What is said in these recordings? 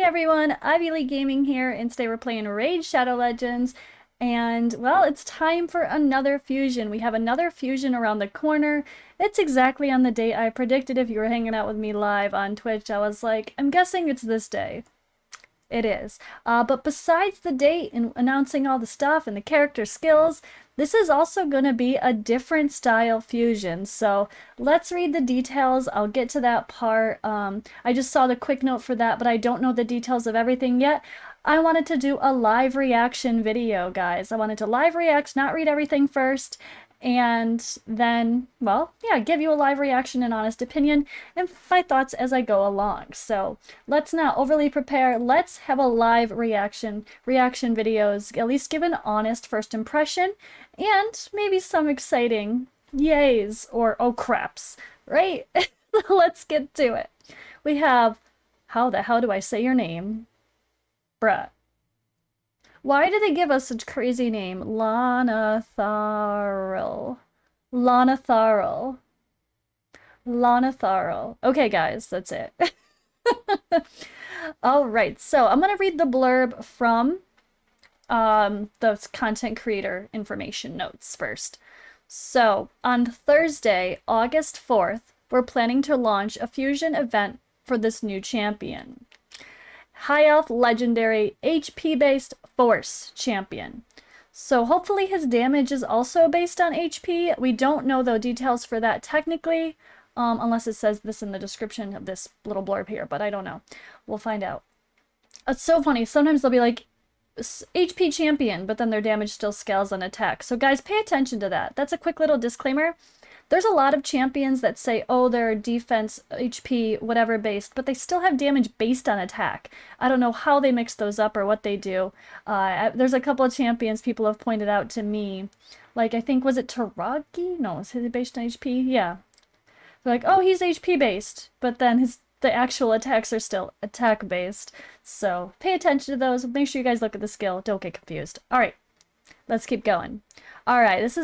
Hey everyone, Ivy League Gaming here, and today we're playing Raid Shadow Legends, and well, it's time for another fusion. We have another fusion around the corner. It's exactly on the date I predicted. If you were hanging out with me live on Twitch, I was like, I'm guessing it's this day. It is. But besides the date and announcing all the stuff and the character skills, this is also going to be a different style fusion. So let's read the details. I'll get to that part. I just saw the quick note for that, but I don't know the details of everything yet. I wanted to do a live reaction video, guys. I wanted to live react, not read everything first, and then, well, yeah, give you a live reaction and honest opinion and my thoughts as I go along. So let's not overly prepare. Let's have a live reaction videos, at least give an honest first impression and maybe some exciting yays or oh craps, right? Let's get to it. We have, how the hell do I say your name? Bruh. Why did they give us such a crazy name? Lana Tharl. Lana Tharl. Lana Tharl. Okay, guys, that's it. All right, so I'm going to read the blurb from the content creator information notes first. So, on Thursday, August 4th, we're planning to launch a fusion event for this new champion. High Elf Legendary HP-based Force champion. So hopefully his damage is also based on HP. We don't know the details for that technically, unless it says this in the description of this little blurb here, but I don't know. We'll find out. It's so funny. Sometimes they'll be like, HP champion, but then their damage still scales on attack. So guys, pay attention to that. That's a quick little disclaimer. There's a lot of champions that say, oh, they're defense, HP, whatever based, but they still have damage based on attack. I don't know how they mix those up or what they do. There's a couple of champions people have pointed out to me. Like, I think, was it Taragi? No, is he based on HP? Yeah. They're like, oh, he's HP based, but then the actual attacks are still attack based. So pay attention to those. Make sure you guys look at the skill. Don't get confused. All right, let's keep going. All right, this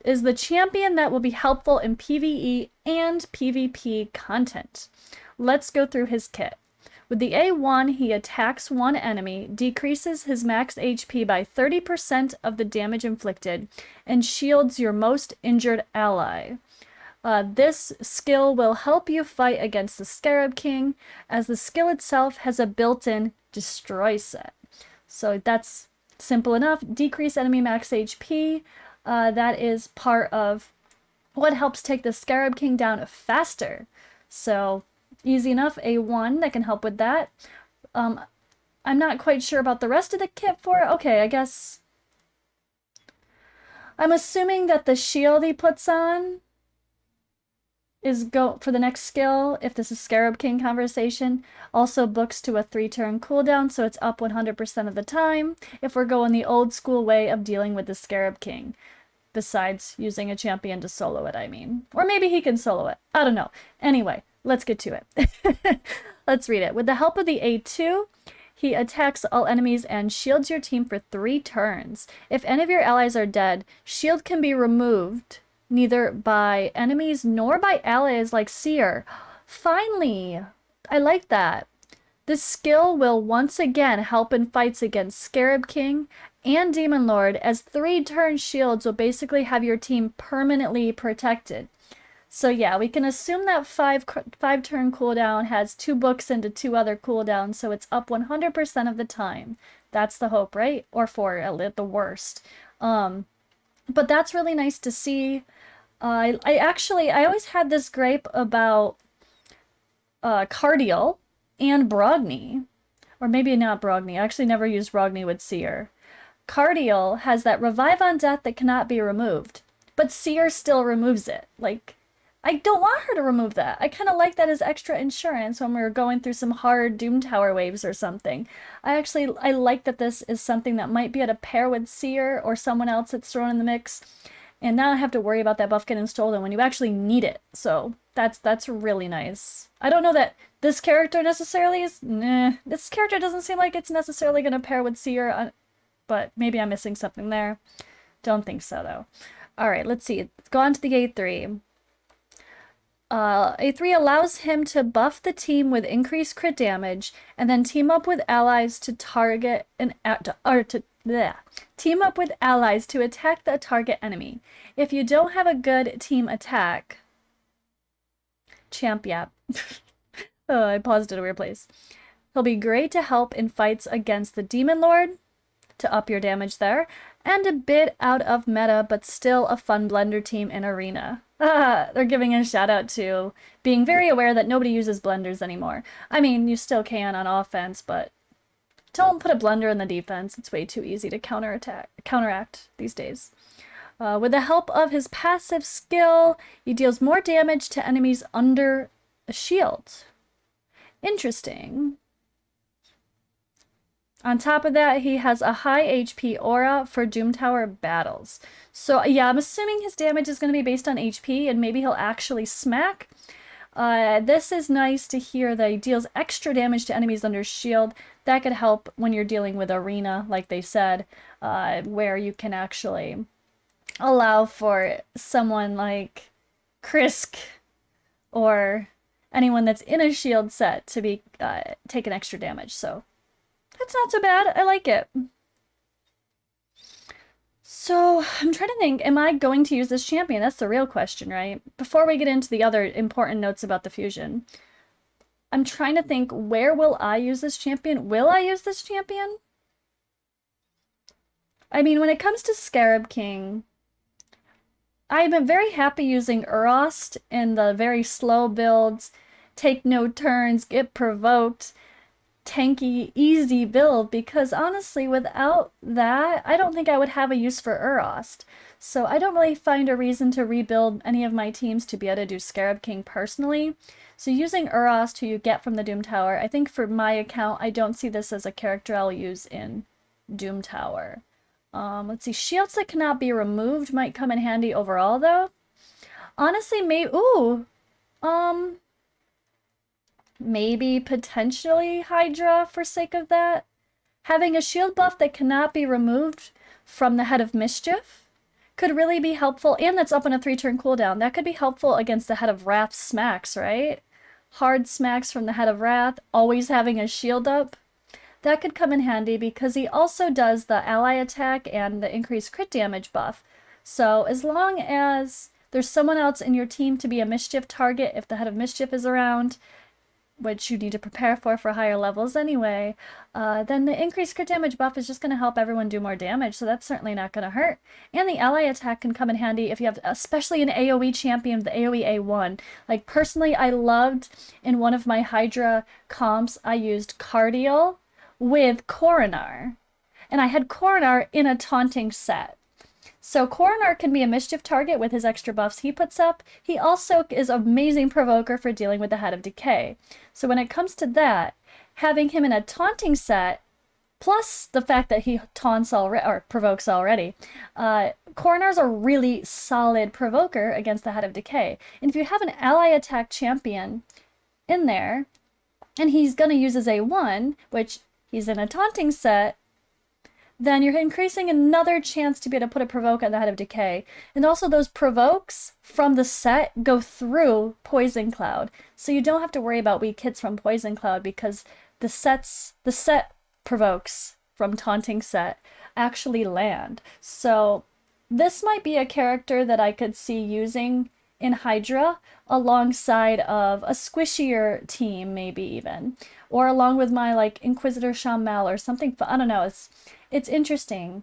is the champion that will be helpful in PvE and PvP content. Let's go through his kit. With the A1, he attacks one enemy, decreases his max HP by 30% of the damage inflicted, and shields your most injured ally. This skill will help you fight against the Scarab King, as the skill itself has a built-in destroy set. So that's simple enough. Decrease enemy max HP. That is part of what helps take the Scarab King down faster. So easy enough. A1 that can help with that. I'm not quite sure about the rest of the kit for it. Okay, I guess I'm assuming that the shield he puts on is go for the next skill, if this is Scarab King conversation, also books to a 3-turn cooldown, so it's up 100% of the time if we're going the old school way of dealing with the Scarab King. Besides using a champion to solo it, I mean. Or maybe he can solo it. I don't know. Anyway, let's get to it. Let's read it. With the help of the A2, he attacks all enemies and shields your team for 3 turns. If any of your allies are dead, shield can be removed neither by enemies nor by allies like Seer. Finally! I like that. This skill will once again help in fights against Scarab King and Demon Lord, as 3-turn shields will basically have your team permanently protected. So yeah, we can assume that 5-turn cooldown has 2 books into 2 other cooldowns, so it's up 100% of the time. That's the hope, right? Or 4 at the worst. But that's really nice to see. I always had this gripe about Cardiel and Brogni. Or maybe not Brogni. I actually never used Brogni with Seer. Cardiel has that revive on death that cannot be removed, but Seer still removes it. Like, I don't want her to remove that. I kind of like that as extra insurance when we're going through some hard Doom Tower waves or something. I like that this is something that might be at a pair with Seer or someone else that's thrown in the mix, and now I have to worry about that buff getting stolen when you actually need it. So that's really nice. I don't know that this character necessarily is. This character doesn't seem like it's necessarily going to pair with Seer, but maybe I'm missing something there. Don't think so though. All right, let's see. Let's go on to the A3. A3 allows him to buff the team with increased crit damage, and then team up with allies to target an or to bleh, team up with allies to attack the target enemy. If you don't have a good team attack, champ yap. Oh, I paused at a weird place. He'll be great to help in fights against the Demon Lord, to up your damage there, and a bit out of meta, but still a fun blender team in Arena. They're giving a shout out to being very aware that nobody uses blenders anymore. I mean, you still can on offense, but don't put a blender in the defense. It's way too easy to counteract these days. With the help of his passive skill, he deals more damage to enemies under a shield. Interesting. On top of that, he has a high HP aura for Doom Tower battles. So yeah, I'm assuming his damage is going to be based on HP, and maybe he'll actually smack. This is nice to hear that he deals extra damage to enemies under shield. That could help when you're dealing with Arena, like they said, where you can actually allow for someone like Krisk or anyone that's in a shield set to be taking extra damage. So that's not so bad. I like it. So I'm trying to think, am I going to use this champion? That's the real question, right? Before we get into the other important notes about the fusion, I'm trying to think, where will I use this champion? Will I use this champion? I mean, when it comes to Scarab King, I'm very happy using Urost in the very slow builds, take no turns, get provoked, tanky, easy build, because honestly, without that, I don't think I would have a use for Urost. So I don't really find a reason to rebuild any of my teams to be able to do Scarab King personally. So using Urost, who you get from the Doom Tower, I think for my account, I don't see this as a character I'll use in Doom Tower. Let's see, shields that cannot be removed might come in handy overall, though. Honestly, maybe potentially Hydra for sake of that. Having a shield buff that cannot be removed from the Head of Mischief could really be helpful, and that's up on a 3-turn cooldown. That could be helpful against the Head of Wrath smacks, right? Hard smacks from the Head of Wrath, always having a shield up. That could come in handy because he also does the ally attack and the increased crit damage buff. So as long as there's someone else in your team to be a mischief target, if the Head of Mischief is around, which you need to prepare for higher levels anyway, then the increased crit damage buff is just going to help everyone do more damage, so that's certainly not going to hurt. And the ally attack can come in handy if you have, especially an AoE champion, the AoE A1. Like, personally, I loved, in one of my Hydra comps, I used Cardial with Coronar. And I had Coronar in a taunting set. So Coronar can be a mischief target with his extra buffs he puts up. He also is an amazing provoker for dealing with the Head of Decay. So when it comes to that, having him in a taunting set, plus the fact that he taunts already, or provokes already, Coronar's a really solid provoker against the Head of Decay. And if you have an ally attack champion in there, and he's going to use his A1, which he's in a taunting set, then you're increasing another chance to be able to put a provoke on the Head of Decay. And also those provokes from the set go through Poison Cloud. So you don't have to worry about weak hits from Poison Cloud because the set provokes from Taunting Set actually land. So this might be a character that I could see using in Hydra alongside of a squishier team, maybe even. Or along with my like Inquisitor Shamal or something. I don't know, it's interesting.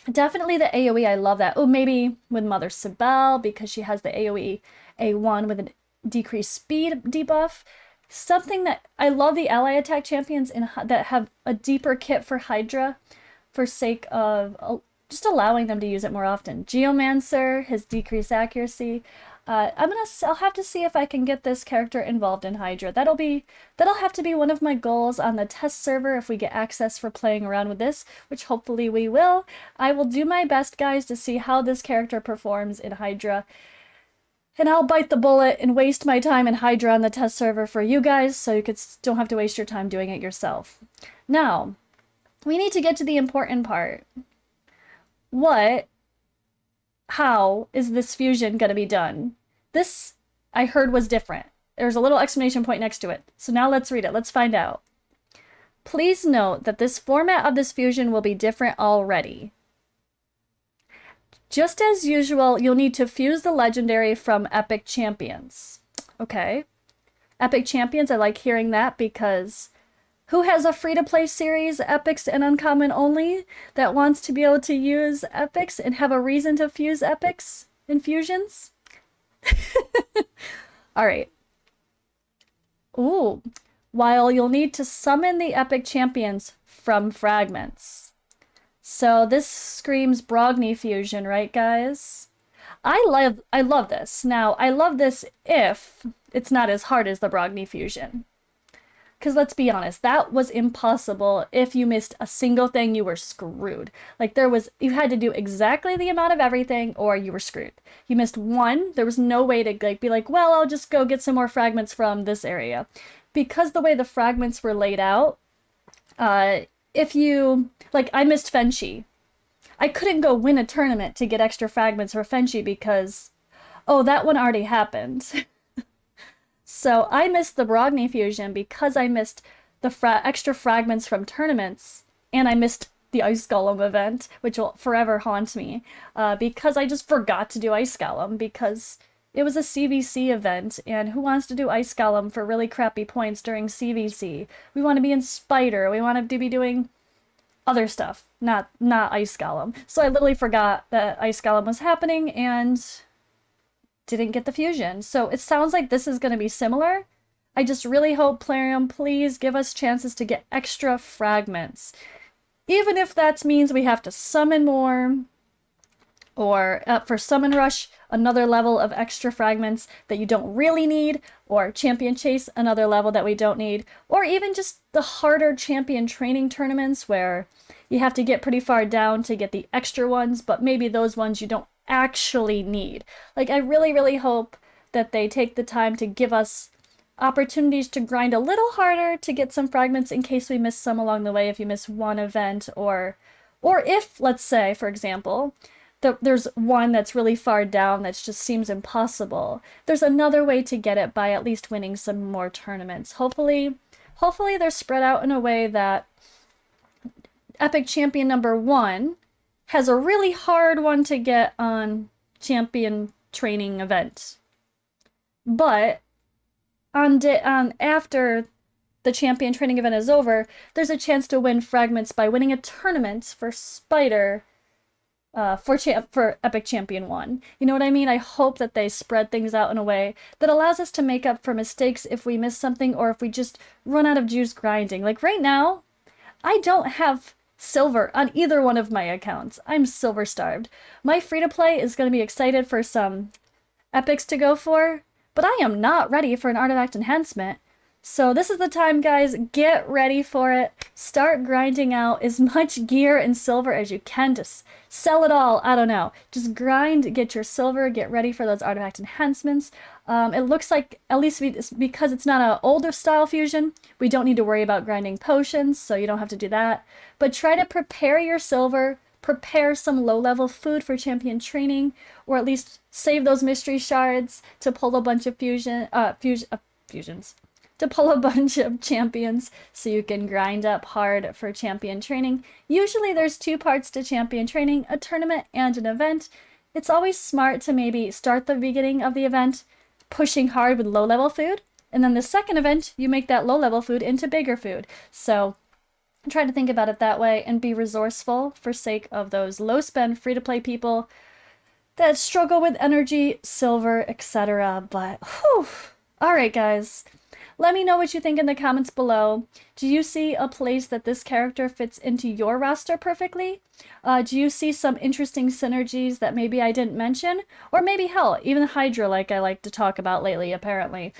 Definitely the AoE, I love that. Oh, maybe with Mother Sibel because she has the AoE A1 with a decreased speed debuff. Something that I love, the ally attack champions that have a deeper kit for Hydra for sake of just allowing them to use it more often. Geomancer, his decreased accuracy. I'll have to see if I can get this character involved in Hydra. That'll have to be one of my goals on the test server if we get access for playing around with this, which hopefully we will. I will do my best, guys, to see how this character performs in Hydra. And I'll bite the bullet and waste my time in Hydra on the test server for you guys, so you don't have to waste your time doing it yourself. Now, we need to get to the important part. How is this fusion going to be done? This I heard was different. There's a little exclamation point next to it. So now let's read it. Let's find out. Please note that this format of this fusion will be different already. Just as usual, you'll need to fuse the legendary from Epic Champions. Okay. Epic Champions, I like hearing that because who has a free-to-play series, Epics and Uncommon only, that wants to be able to use Epics and have a reason to fuse Epics and fusions? Alright. Ooh. While you'll need to summon the Epic Champions from fragments. So this screams Brogni fusion, right, guys? I love this. Now, I love this if it's not as hard as the Brogni fusion. Because let's be honest, that was impossible. If you missed a single thing, you were screwed. Like you had to do exactly the amount of everything or you were screwed. You missed one, there was no way to like be like, well, I'll just go get some more fragments from this area. Because the way the fragments were laid out, if you, like I missed Fenshi. I couldn't go win a tournament to get extra fragments for Fenshi because, oh, that one already happened. So I missed the Brogni fusion because I missed the extra fragments from tournaments, and I missed the Ice Golem event, which will forever haunt me, because I just forgot to do Ice Golem because it was a CVC event, and who wants to do Ice Golem for really crappy points during CVC? We want to be in Spider, we want to be doing other stuff, not Ice Golem. So I literally forgot that Ice Golem was happening, and didn't get the fusion. So it sounds like this is going to be similar. I just really hope, Plarium, please give us chances to get extra fragments. Even if that means we have to summon more, or for Summon Rush, another level of extra fragments that you don't really need, or Champion Chase, another level that we don't need, or even just the harder champion training tournaments where you have to get pretty far down to get the extra ones, but maybe those ones you don't actually need. Like, I really, really hope that they take the time to give us opportunities to grind a little harder to get some fragments in case we miss some along the way if you miss one event, or if, let's say, for example, there's one that's really far down that just seems impossible. There's another way to get it by at least winning some more tournaments. Hopefully they're spread out in a way that Epic Champion number 1 has a really hard one to get on champion training event. But after the champion training event is over, there's a chance to win fragments by winning a tournament for Spider for Epic Champion 1. You know what I mean? I hope that they spread things out in a way that allows us to make up for mistakes if we miss something or if we just run out of juice grinding. Like right now, I don't have silver on either one of my accounts. I'm silver starved. My free-to-play is going to be excited for some epics to go for, but I am not ready for an artifact enhancement. So this is the time, guys. Get ready for it. Start grinding out as much gear and silver as you can to sell it all. I don't know. Just grind, get your silver, get ready for those artifact enhancements. It looks like, at least because it's not an older style fusion, we don't need to worry about grinding potions, so you don't have to do that. But try to prepare your silver, prepare some low-level food for champion training, or at least save those mystery shards to pull a bunch of fusions. To pull a bunch of champions so you can grind up hard for champion training. Usually there's 2 parts to champion training, a tournament and an event. It's always smart to maybe start the beginning of the event pushing hard with low-level food, and then the second event, you make that low-level food into bigger food. So try to think about it that way and be resourceful for sake of those low-spend, free-to-play people that struggle with energy, silver, etc. But, whew. Alright, guys. Let me know what you think in the comments below. Do you see a place that this character fits into your roster perfectly? Do you see some interesting synergies that maybe I didn't mention? Or maybe, hell, even Hydra, like I like to talk about lately, apparently.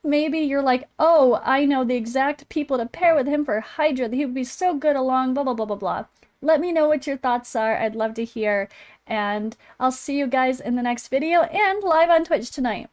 Maybe you're like, oh, I know the exact people to pair with him for Hydra. He would be so good along, blah, blah, blah, blah, blah. Let me know what your thoughts are. I'd love to hear. And I'll see you guys in the next video and live on Twitch tonight.